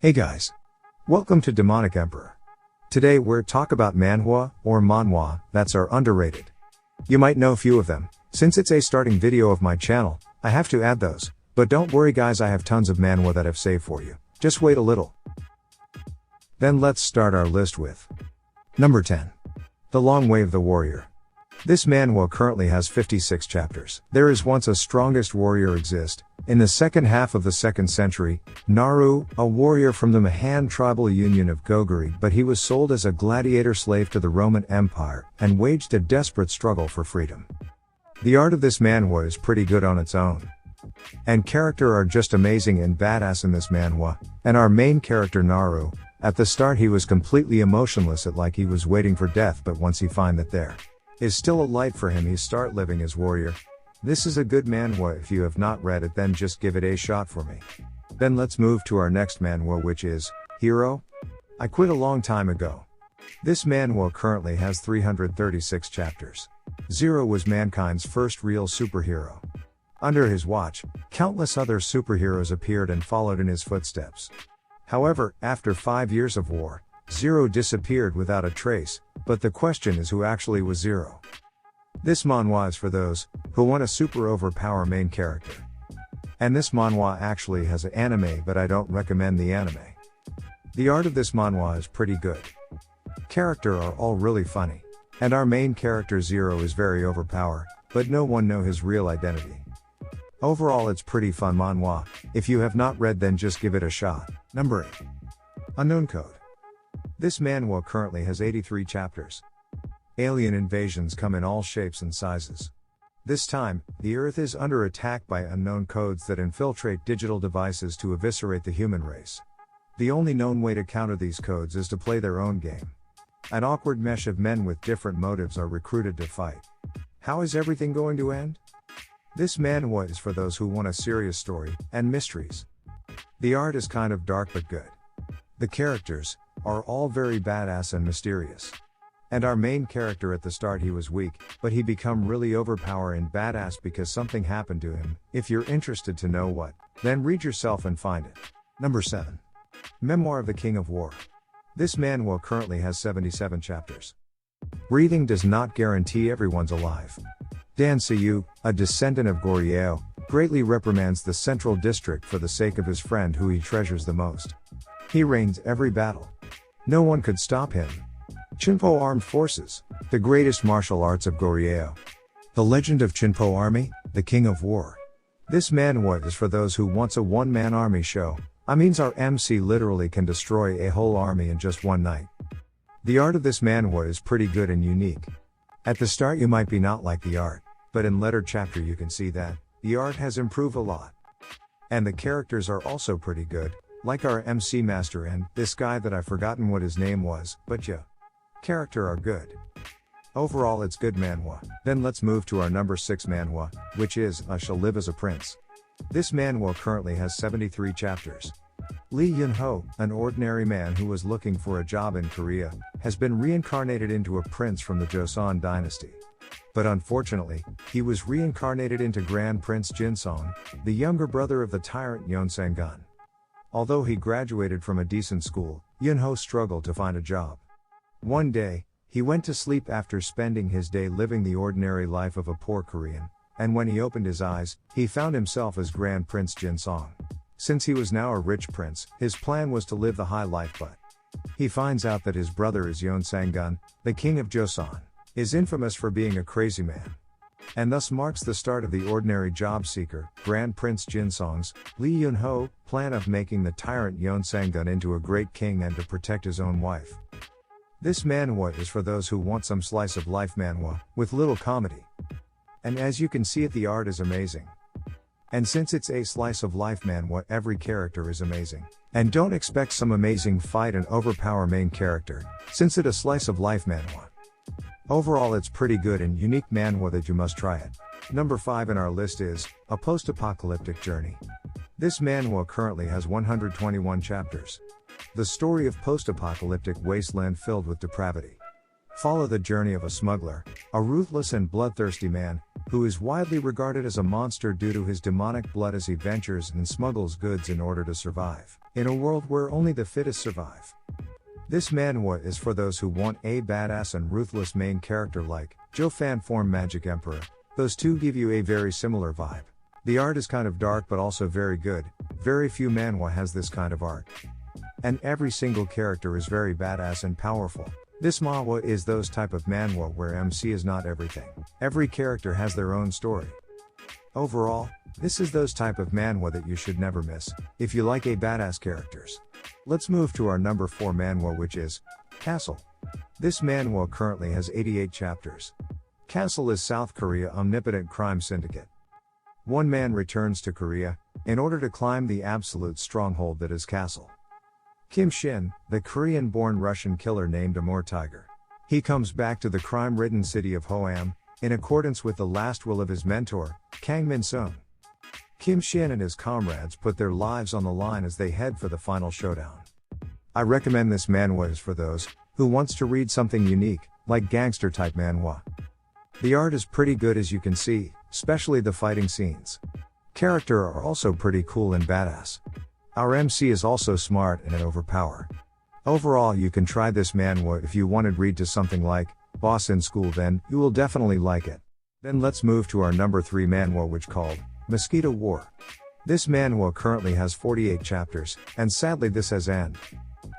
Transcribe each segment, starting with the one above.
Hey guys! Welcome to Demonic Emperor. Today we're talk about Manhwa, or Manhwa, that's our underrated. You might know few of them, since it's a starting video of my channel, I have to add those, but don't worry guys, I have tons of Manhwa that I've saved for you, just wait a little. Then let's start our list with Number 10. The Long Way of the Warrior. This Manhwa currently has 56 chapters. There is once a strongest warrior exist. In the second half of the 2nd century, Naru, a warrior from the Mahan tribal union of Goguri, but he was sold as a gladiator slave to the Roman Empire, and waged a desperate struggle for freedom. The art of this Manhwa is pretty good on its own. And character are just amazing and badass in this Manhwa, and our main character Naru, at the start he was completely emotionless at like he was waiting for death, but once he find that there is still a light for him, he start living as warrior. This is a good Manhwa. If you have not read it, then just give it a shot for me. Then let's move to our next Manhwa, which is Hero. I quit a long time ago. This Manhwa currently has 336 chapters. Zero was mankind's first real superhero. Under his watch, countless other superheroes appeared and followed in his footsteps. However, after 5 years of war, Zero disappeared without a trace, but the question is who actually was Zero? This manhwa is for those who want a super overpower main character. And this manhwa actually has an anime, but I don't recommend the anime. The art of this manhwa is pretty good. Character are all really funny. And our main character Zero is very overpowered, but no one know his real identity. Overall it's pretty fun manhwa. If you have not read, then just give it a shot. Number 8. Unknown Code. This manhwa currently has 83 chapters. Alien invasions come in all shapes and sizes. This time, the Earth is under attack by unknown codes that infiltrate digital devices to eviscerate the human race. The only known way to counter these codes is to play their own game. An awkward mesh of men with different motives are recruited to fight. How is everything going to end? This manhwa is for those who want a serious story and mysteries. The art is kind of dark but good. The characters are all very badass and mysterious. And our main character at the start, he was weak, but he become really overpowered and badass because something happened to him. If you're interested to know what, then read yourself and find it. Number 7. Memoir of the King of War. This manhwa currently has 77 chapters. Breathing does not guarantee everyone's alive. Dan Siyu, a descendant of Goryeo, greatly reprimands the Central District for the sake of his friend who he treasures the most. He reigns every battle. No one could stop him. Chinpo Armed Forces, the greatest martial arts of Goryeo. The Legend of Chinpo Army, the King of War. This manhwa is for those who wants a one-man army show. I means our MC literally can destroy a whole army in just one night. The art of this manhwa is pretty good and unique. At the start you might be not like the art, but in later chapter you can see that the art has improved a lot. And the characters are also pretty good, like our MC master and this guy that I've forgotten what his name was, but yeah. Character are good. Overall it's good manhwa. Then let's move to our number 6 manhwa, which is I Shall Live as a Prince. This manhwa currently has 73 chapters. Lee Yun-ho, an ordinary man who was looking for a job in Korea, has been reincarnated into a prince from the Joseon dynasty. But unfortunately, he was reincarnated into Grand Prince Jinsong, the younger brother of the tyrant Yeonsangun. Although he graduated from a decent school, Yun-ho struggled to find a job. One day, he went to sleep after spending his day living the ordinary life of a poor Korean, and when he opened his eyes, he found himself as Grand Prince Jinsong. Since he was now a rich prince, his plan was to live the high life, but he finds out that his brother is Yeonsangun, the king of Joseon, is infamous for being a crazy man. And thus marks the start of the ordinary job seeker, Grand Prince Jinsong's, Lee Yun-ho, plan of making the tyrant Yeonsangun into a great king and to protect his own wife. This manhwa is for those who want some slice of life manhwa, with little comedy. And as you can see it, the art is amazing. And since it's a slice of life manhwa, every character is amazing. And don't expect some amazing fight and overpower main character, since it's a slice of life manhwa. Overall it's pretty good and unique manhwa that you must try it. Number 5 in our list is A Post-Apocalyptic Journey. This manhwa currently has 121 chapters. The story of post-apocalyptic wasteland filled with depravity. Follow the journey of a smuggler, a ruthless and bloodthirsty man, who is widely regarded as a monster due to his demonic blood as he ventures and smuggles goods in order to survive. in a world where only the fittest survive. This manhwa is for those who want a badass and ruthless main character like Joe fan form Magic Emperor. Those two give you a very similar vibe. The art is kind of dark but also very good. Very few manhwa has this kind of art. And every single character is very badass and powerful. This manhwa is those type of manhwa where MC is not everything. Every character has their own story. Overall, this is those type of manhwa that you should never miss, if you like a badass characters. Let's move to our number 4 manhwa, which is Castle. This manhwa currently has 88 chapters. Castle is South Korea omnipotent crime syndicate. One man returns to Korea, in order to climb the absolute stronghold that is Castle. Kim Shin, the Korean-born Russian killer named Amur Tiger. He comes back to the crime-ridden city of Hoam, in accordance with the last will of his mentor, Kang Min-sung. Kim Shin and his comrades put their lives on the line as they head for the final showdown. I recommend this manhwa is for those who wants to read something unique, like gangster-type manhwa. The art is pretty good as you can see, especially the fighting scenes. Character are also pretty cool and badass. Our MC is also smart and an overpower. Overall, you can try this manhwa if you want to read to something like Boss in School, then you will definitely like it. Then let's move to our number 3 manhwa, which called Mosquito War. This manhwa currently has 48 chapters, and sadly this has ended.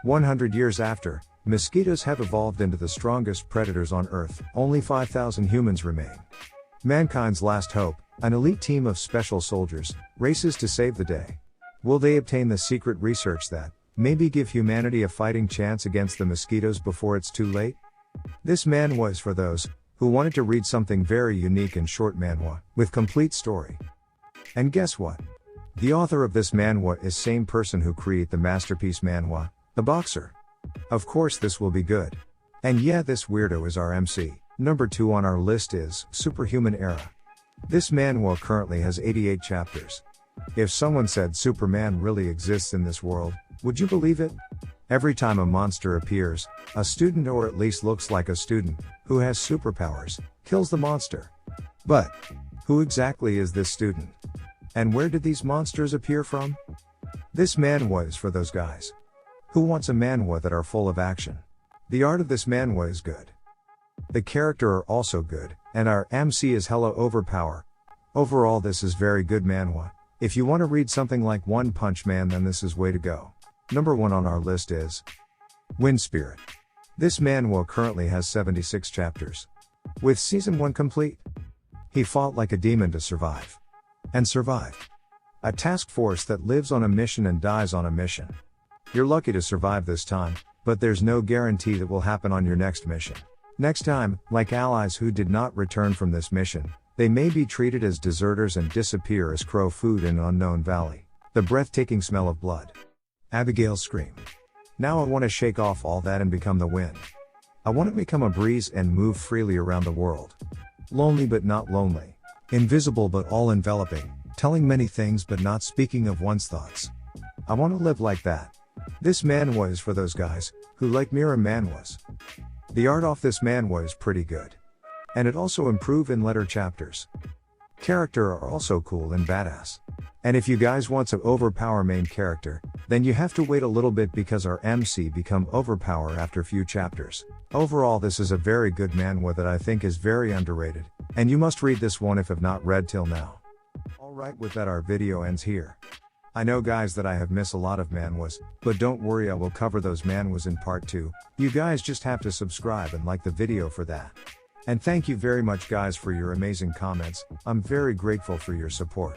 100 years after, mosquitoes have evolved into the strongest predators on Earth. Only 5,000 humans remain. Mankind's last hope, an elite team of special soldiers, races to save the day. Will they obtain the secret research that maybe give humanity a fighting chance against the mosquitoes before it's too late? This manhwa is for those who wanted to read something very unique and short manhwa, with complete story. And guess what? The author of this manhwa is same person who create the masterpiece manhwa, The Boxer. Of course this will be good. And yeah, this weirdo is our MC. Number 2 on our list is Superhuman Era. This manhwa currently has 88 chapters. If someone said Superman really exists in this world, would you believe it? Every time a monster appears, a student, or at least looks like a student, who has superpowers, kills the monster. But who exactly is this student? And where did these monsters appear from? This manhwa is for those guys who wants a manhwa that are full of action. The art of this manhwa is good. The character are also good, and our MC is hella overpower. Overall, this is very good manhwa. If you want to read something like One Punch Man, then this is way to go. Number 1 on our list is Wind Spirit. This manhwa currently has 76 chapters. With season 1 complete, he fought like a demon to survive. And survived. A task force that lives on a mission and dies on a mission. You're lucky to survive this time, but there's no guarantee that will happen on your next mission. Next time, like allies who did not return from this mission, they may be treated as deserters and disappear as crow food in an unknown valley. The breathtaking smell of blood. Abigail's scream. Now I want to shake off all that and become the wind. I want to become a breeze and move freely around the world. Lonely but not lonely. Invisible but all enveloping, telling many things but not speaking of one's thoughts. I want to live like that. This manhwa is for those guys who like mirror manhwas. The art off this manhwa is pretty good. And it also improve in later chapters. Character are also cool and badass. And if you guys want to overpower main character, then you have to wait a little bit because our MC become overpower after few chapters. Overall, this is a very good manhwa that I think is very underrated, and you must read this one if have not read till now. Alright, with that our video ends here. I know guys that I have missed a lot of manhwas, but don't worry, I will cover those manhwas in part 2. You guys just have to subscribe and like the video for that. And thank you very much guys for your amazing comments. I'm very grateful for your support.